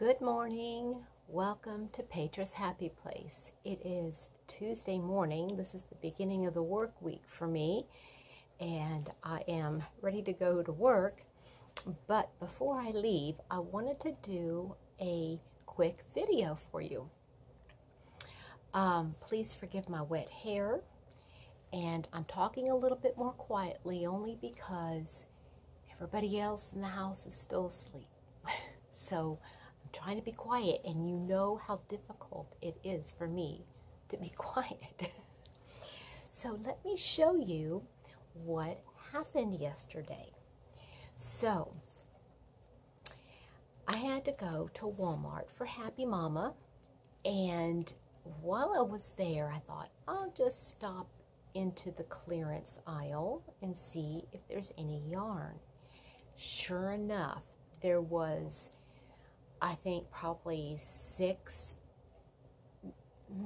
Good morning. Welcome to Petra's Happy Place. It is Tuesday morning. This is the beginning of the work week for me, and I am ready to go to work. But before I leave, I wanted to do a quick video for you. Please forgive my wet hair, and I'm talking a little bit more quietly only because everybody else in the house is still asleep. So I'm trying to be quiet, and you know how difficult it is for me to be quiet. So let me show you what happened yesterday. So I had to go to Walmart for Happy Mama, and while I was there, I thought I'll just stop into the clearance aisle and see if there's any yarn. Sure enough, there was, I think, probably 6,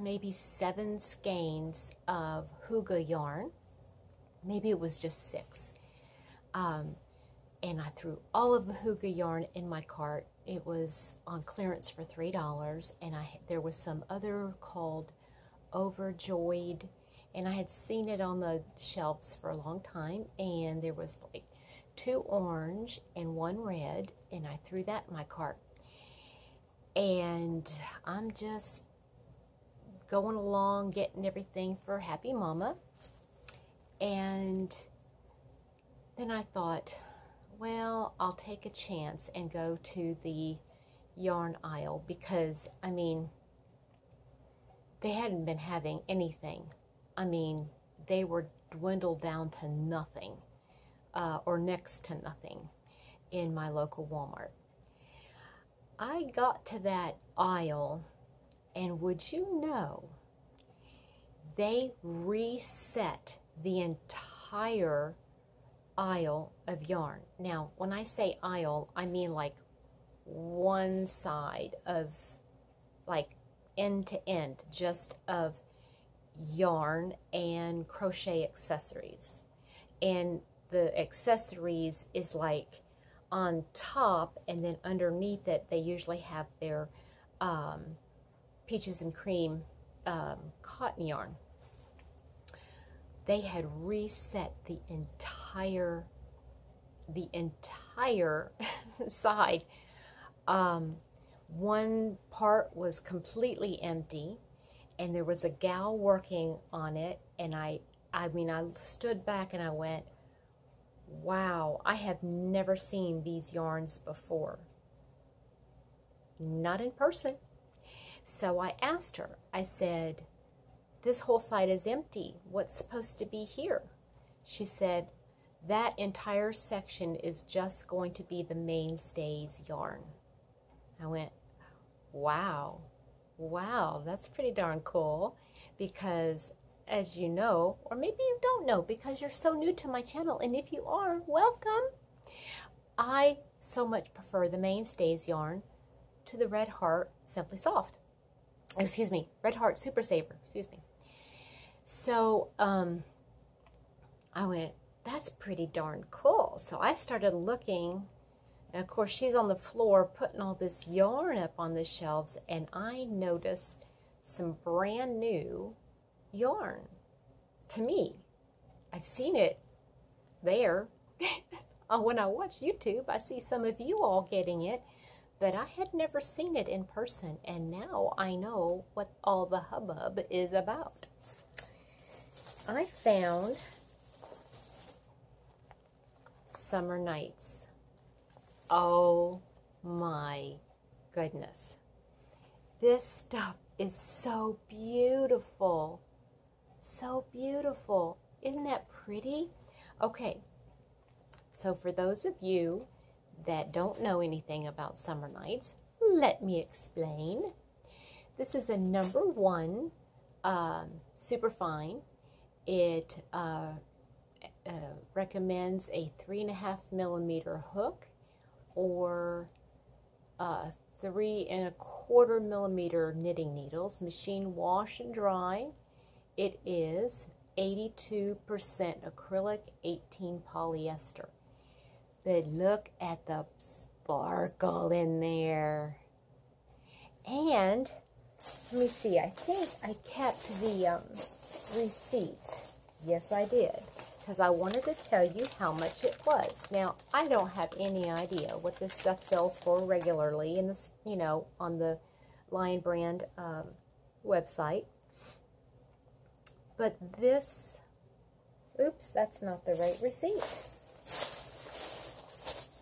maybe 7 skeins of hygge yarn. Maybe it was just 6. And I threw all of the hygge yarn in my cart. It was on clearance for $3, and there was some other called Overjoyed, and I had seen it on the shelves for a long time, and there was like 2 orange and 1 red, and I threw that in my cart. And I'm just going along, getting everything for Happy Mama. And then I thought, well, I'll take a chance and go to the yarn aisle because, I mean, they hadn't been having anything. I mean, they were dwindled down to nothing, or next to nothing in my local Walmart. I got to that aisle, and would you know, they reset the entire aisle of yarn. Now, when I say aisle, I mean like one side of, like end to end, just of yarn and crochet accessories. And the accessories is like on top, and then underneath it they usually have their peaches and cream cotton yarn. They had reset the entire side. One part was completely empty, and there was a gal working on it, and I stood back and I went, wow, I have never seen these yarns before. Not in person. So I asked her, I said, this whole side is empty. What's supposed to be here? She said, that entire section is just going to be the mainstays yarn. I went, wow, that's pretty darn cool, because as you know, or maybe you don't know because you're so new to my channel, and if you are, welcome. I so much prefer the mainstays yarn to the Red Heart Simply Soft. Excuse me, Red Heart Super Saver, excuse me. So I went, that's pretty darn cool. So I started looking, and of course she's on the floor putting all this yarn up on the shelves, and I noticed some brand new yarn to me. I've seen it there. When I watch YouTube, I see some of you all getting it, but I had never seen it in person, and now I know what all the hubbub is about. I found Summer Nights. Oh my goodness. This stuff is so beautiful. So beautiful. Isn't that pretty? Okay, so for those of you that don't know anything about Summer Nights, let me explain. This is a number 1 super fine. It recommends a 3.5 millimeter hook or 3 1/4 millimeter knitting needles, machine wash and dry. It is 82% acrylic, 18 polyester. But look at the sparkle in there. And let me see, I think I kept the receipt. Yes, I did, because I wanted to tell you how much it was. Now, I don't have any idea what this stuff sells for regularly in this, you know, on the Lion Brand website. But this, oops, that's not the right receipt.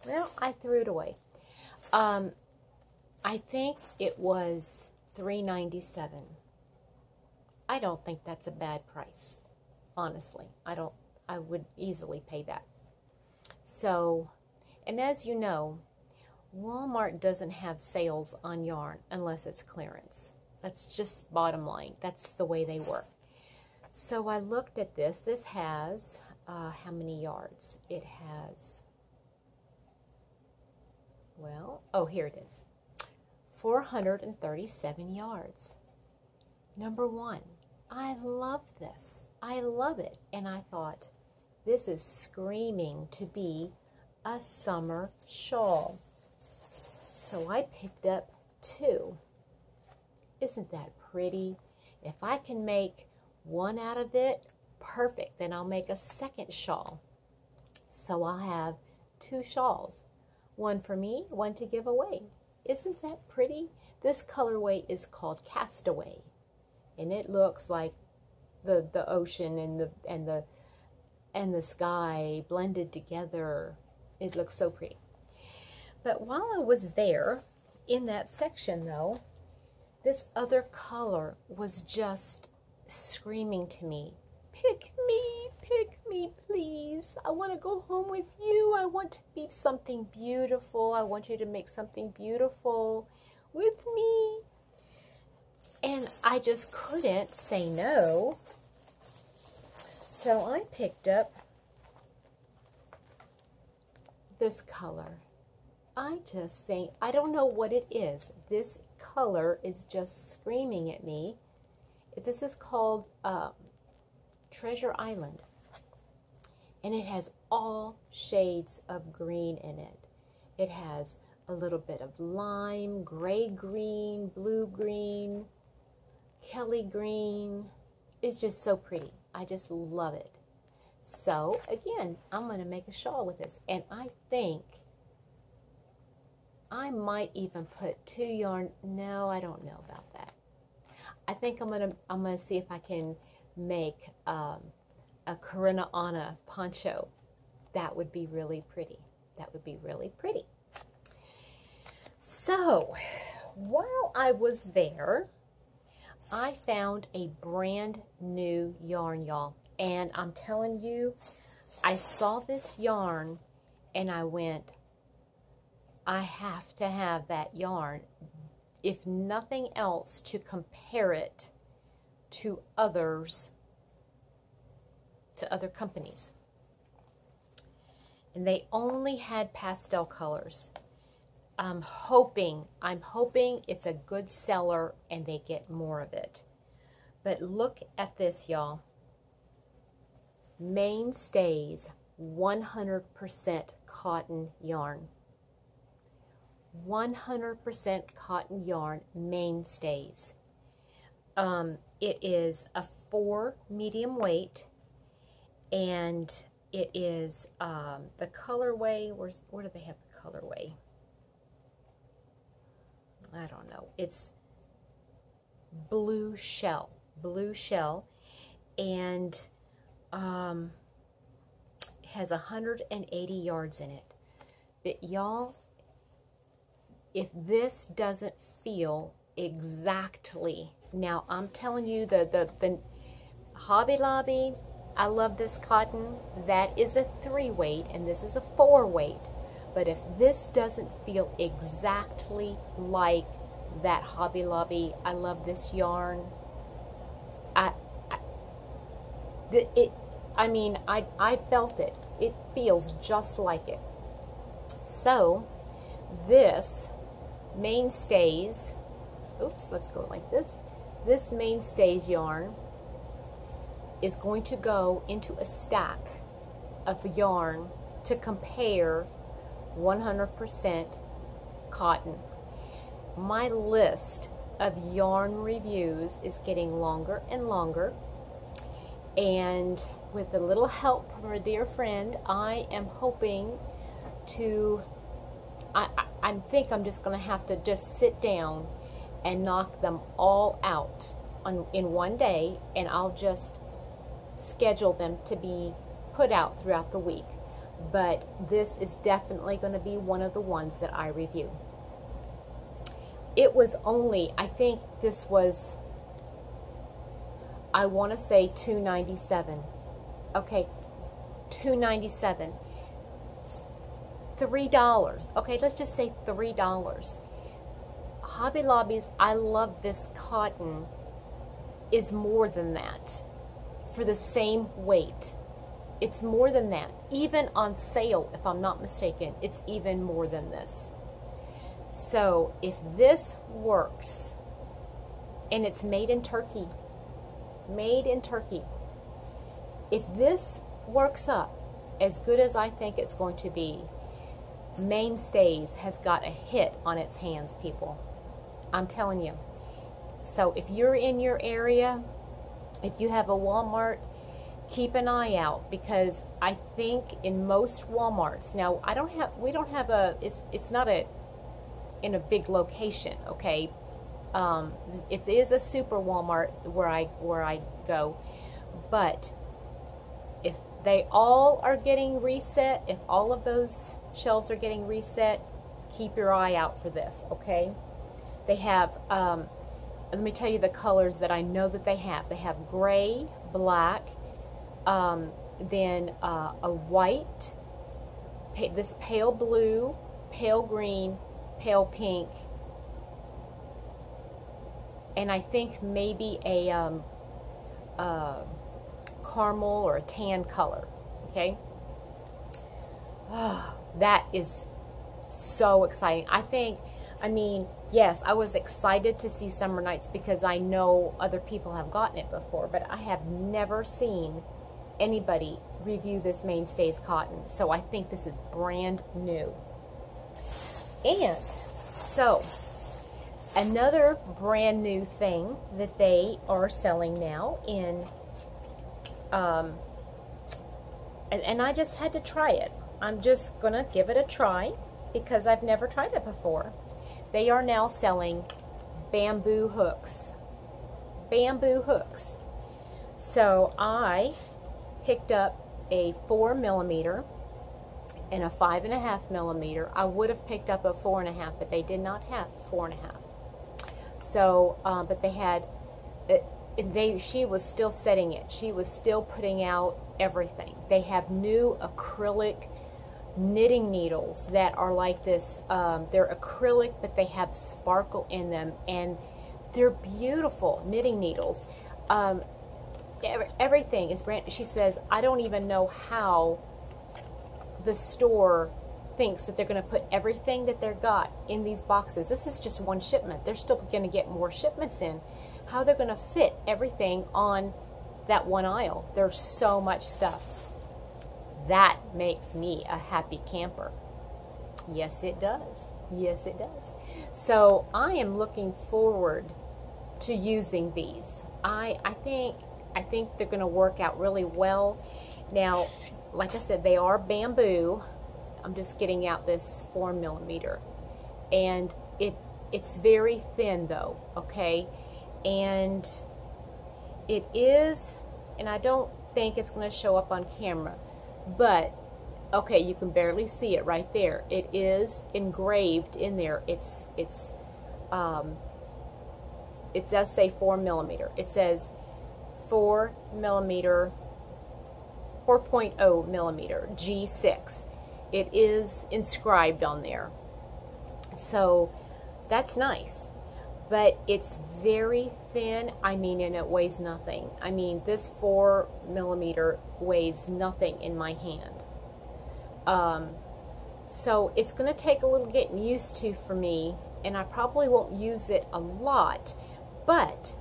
Well, I threw it away. I think it was $3.97. I don't think that's a bad price, honestly. I would easily pay that. So, and as you know, Walmart doesn't have sales on yarn unless it's clearance. That's just bottom line. That's the way they work. So I looked at this. This has, how many yards? It has, well, oh, here it is. 437 yards. Number one, I love this. I love it. And I thought, this is screaming to be a summer shawl. So I picked up 2. Isn't that pretty? If I can make one out of it, perfect. Then I'll make a second shawl. So I'll have 2 shawls. One for me, one to give away. Isn't that pretty? This colorway is called Castaway. And it looks like the ocean and the sky blended together. It looks so pretty. But while I was there, in that section though, this other color was just screaming to me, pick me, please. I want to go home with you. I want to be something beautiful. I want you to make something beautiful with me. And I just couldn't say no. So I picked up this color. I just think, I don't know what it is. This color is just screaming at me. This is called Treasure Island. And it has all shades of green in it. It has a little bit of lime, gray green, blue green, Kelly green. It's just so pretty. I just love it. So again, I'm going to make a shawl with this. And I think I might even put 2 yarn. No, I don't know about that. I think I'm gonna see if I can make a Karina Anna poncho. That would be really pretty. That would be really pretty. So while I was there, I found a brand new yarn, y'all. And I'm telling you, I saw this yarn and I went, I have to have that yarn, if nothing else, to compare it to others, to other companies. And they only had pastel colors. I'm hoping it's a good seller and they get more of it. But look at this, y'all. Mainstays 100% cotton yarn. 100% cotton yarn, Mainstays. It is a 4 medium weight, and it is the colorway. Where do they have the colorway? I don't know. It's blue shell, and it has 180 yards in it. But y'all, if this doesn't feel exactly, now I'm telling you, the Hobby Lobby, I love this cotton. That is a 3 weight and this is a 4 weight. But if this doesn't feel exactly like that Hobby Lobby, I love this yarn. I felt it. It feels just like it. So this Mainstays, oops, let's go like this. This Mainstays yarn is going to go into a stack of yarn to compare 100% cotton. My list of yarn reviews is getting longer and longer, and with a little help from a dear friend, I am hoping to, I think I'm just going to have to just sit down and knock them all out in one day, and I'll just schedule them to be put out throughout the week. But this is definitely going to be one of the ones that I review. It was only, I think this was, I want to say $2.97. Okay, $2.97. $3. Okay, let's just say $3. Hobby Lobby's I Love This Cotton is more than that for the same weight. It's more than that. Even on sale, if I'm not mistaken, it's even more than this. So if this works, and it's made in Turkey, if this works up as good as I think it's going to be, Mainstays has got a hit on its hands, people. I'm telling you. So if you're in your area, if you have a Walmart, keep an eye out, because I think in most Walmarts, now we don't have a, it's not in a big location, okay? It is a super Walmart where I go, but if they all are getting reset, if all of those shelves are getting reset, keep your eye out for this, okay? They have, let me tell you the colors that I know that they have. They have gray, black, then a white, this pale blue, pale green, pale pink, and I think maybe a caramel or a tan color, okay? Oh, that is so exciting. I mean, yes, I was excited to see Summer Nights because I know other people have gotten it before, but I have never seen anybody review this Mainstays cotton, so I think this is brand new. And so another brand new thing that they are selling now in, and I just had to try it. I'm just gonna give it a try because I've never tried it before. They are now selling bamboo hooks. Bamboo hooks. So I picked up a 4mm and a 5.5 millimeter. I would have picked up a 4.5, but they did not have 4.5. So, but they had, she was still setting it. She was still putting out everything. They have new acrylic knitting needles that are like this. They're acrylic, but they have sparkle in them, and they're beautiful knitting needles. Everything is brand. She says, I don't even know how the store thinks that they're going to put everything that they've got in these boxes. This is just one shipment. They're still going to get more shipments in. How they're going to fit everything on that one aisle. There's so much stuff. That makes me a happy camper. Yes, it does. Yes, it does. So I am looking forward to using these. I think they're going to work out really well. Now, like I said, they are bamboo. I'm just getting out this 4mm, and it's very thin though, okay? And it is, and I don't think it's going to show up on camera, but okay, you can barely see it right there. It is engraved in there. It does say 4mm. It says 4mm, 4.0 millimeter G6. It is inscribed on there. So that's nice. But it's very thin. I mean, and it weighs nothing. I mean, this 4mm weighs nothing in my hand. So it's going to take a little getting used to for me, and I probably won't use it a lot. But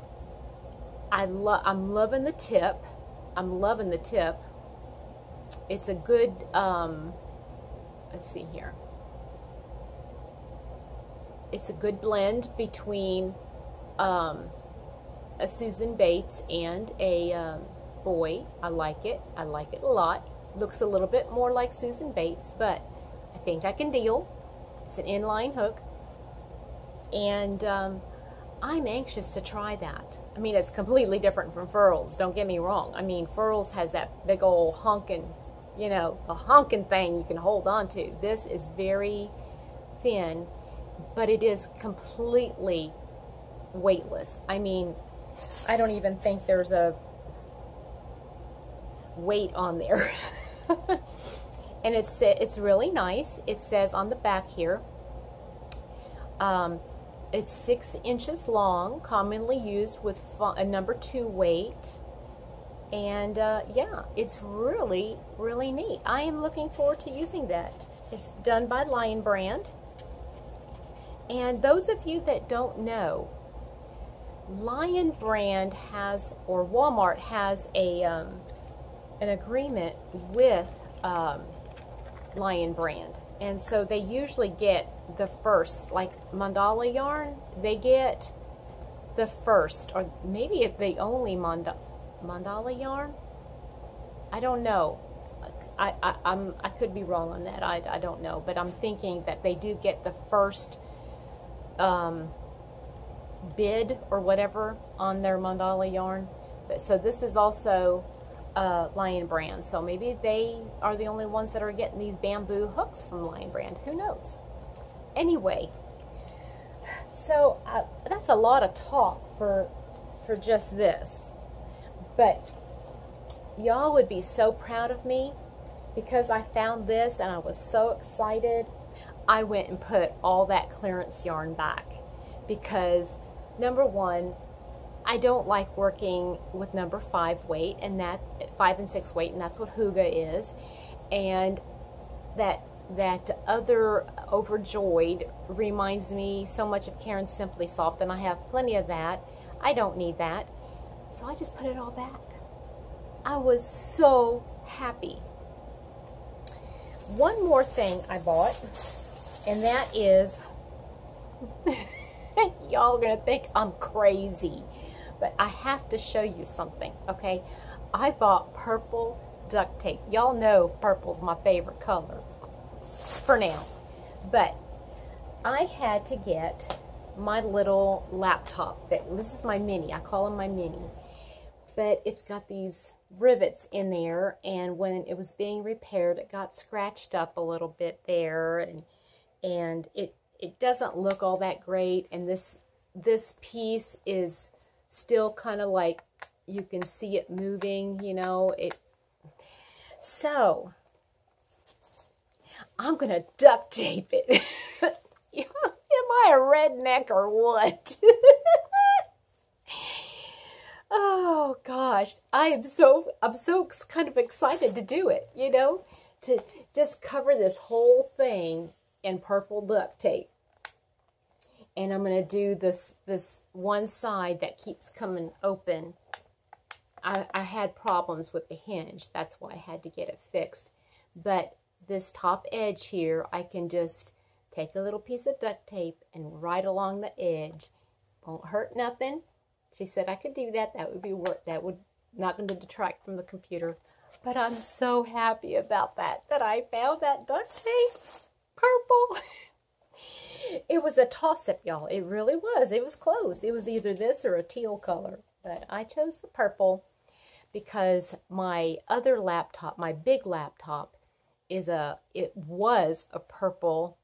I'm loving the tip. I'm loving the tip. It's a good, let's see here. It's a good blend between a Susan Bates and a boy. I like it. I like it a lot. Looks a little bit more like Susan Bates, but I think I can deal. It's an inline hook. And I'm anxious to try that. I mean, it's completely different from Furls, don't get me wrong. I mean, Furls has that big old honking, you know, a honking thing you can hold on to. This is very thin, but it is completely weightless. I mean, I don't even think there's a weight on there. And it's really nice. It says on the back here, it's 6 inches long, commonly used with a number 2 weight. And yeah, it's really, really neat. I am looking forward to using that. It's done by Lion Brand. And those of you that don't know, Lion Brand has, or Walmart has an agreement with Lion Brand. And so they usually get the first, like mandala yarn, they get the first, or maybe if they only mandala yarn, I don't know. I could be wrong on that. I don't know, but I'm thinking that they do get the first bid or whatever on their mandala yarn. But so this is also Lion Brand, so maybe they are the only ones that are getting these bamboo hooks from Lion Brand. Who knows? Anyway, so that's a lot of talk for just this, but y'all would be so proud of me because I found this and I was so excited. I went and put all that clearance yarn back because, number one, I don't like working with number 5 weight, and that 5 and 6 weight, and that's what Hygge is. And that other Overjoyed reminds me so much of Caron Simply Soft, and I have plenty of that. I don't need that, so I just put it all back. I was so happy. One more thing I bought, and that is, y'all are gonna think I'm crazy, but I have to show you something, okay? I bought purple duct tape. Y'all know purple's my favorite color for now. But I had to get my little laptop. This is my mini. I call them my mini. But it's got these rivets in there, and when it was being repaired, it got scratched up a little bit there, and it doesn't look all that great. And this piece is still kind of like, you can see it moving, you know. So I'm gonna duct tape it. Am I a redneck or what? Oh gosh, I'm so kind of excited to do it, you know, to just cover this whole thing in purple duct tape. And I'm going to do this one side that keeps coming open. I had problems with the hinge. That's why I had to get it fixed. But this top edge here, I can just take a little piece of duct tape and right along the edge. Won't hurt nothing. She said I could do that. That would be work. That would not going to detract from the computer. But I'm so happy about that I found that duct tape. Purple. It was a toss-up, y'all. It really was. It was close. It was either this or a teal color. But I chose the purple because my other laptop, my big laptop, it was a purple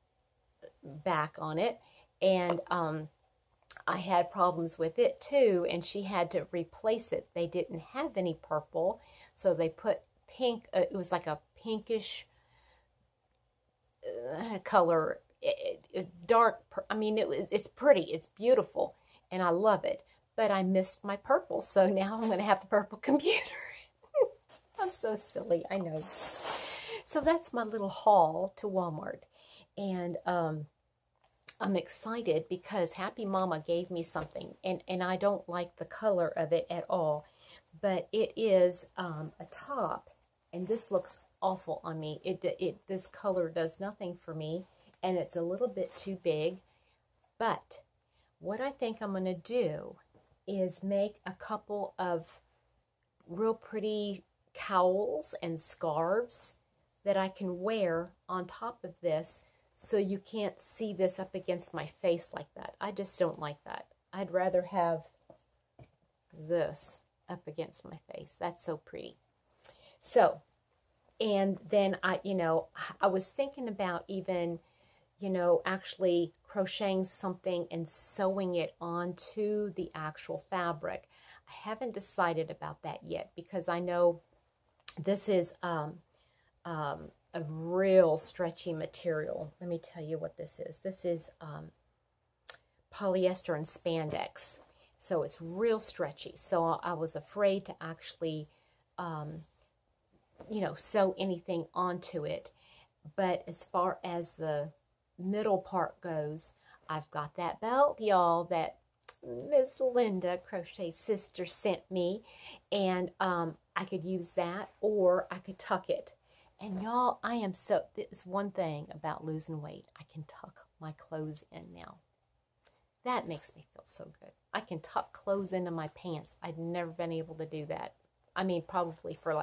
back on it. And I had problems with it too, and she had to replace it. They didn't have any purple, so they put pink. It was like a pinkish color. Dark, I mean, it's pretty, it's beautiful, and I love it, but I missed my purple, so now I'm going to have a purple computer. I'm so silly, I know. So that's my little haul to Walmart, and I'm excited because Happy Mama gave me something, and I don't like the color of it at all, but it is a top, and this looks awful on me. This color does nothing for me. And it's a little bit too big, but what I think I'm going to do is make a couple of real pretty cowls and scarves that I can wear on top of this, so you can't see this up against my face like that. I just don't like that. I'd rather have this up against my face. That's so pretty. So, and then I was thinking about even, actually crocheting something and sewing it onto the actual fabric. I haven't decided about that yet, because I know this is a real stretchy material. Let me tell you what this is. This is polyester and spandex. So it's real stretchy. So I was afraid to actually, sew anything onto it. But as far as the middle part goes, I've got that belt, y'all, that Miss Linda, Crochet Sister, sent me. And I could use that, or I could tuck it. And y'all, this one thing about losing weight, I can tuck my clothes in now. That makes me feel so good. I can tuck clothes into my pants. I'd never been able to do that. I mean, probably for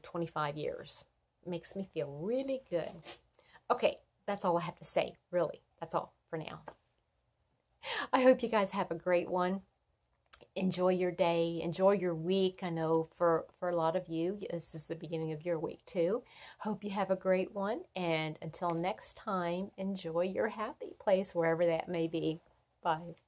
25 years. Makes me feel really good. Okay, that's all I have to say, really. That's all for now. I hope you guys have a great one. Enjoy your day. Enjoy your week. I know for a lot of you, this is the beginning of your week too. Hope you have a great one. And until next time, enjoy your happy place, wherever that may be. Bye.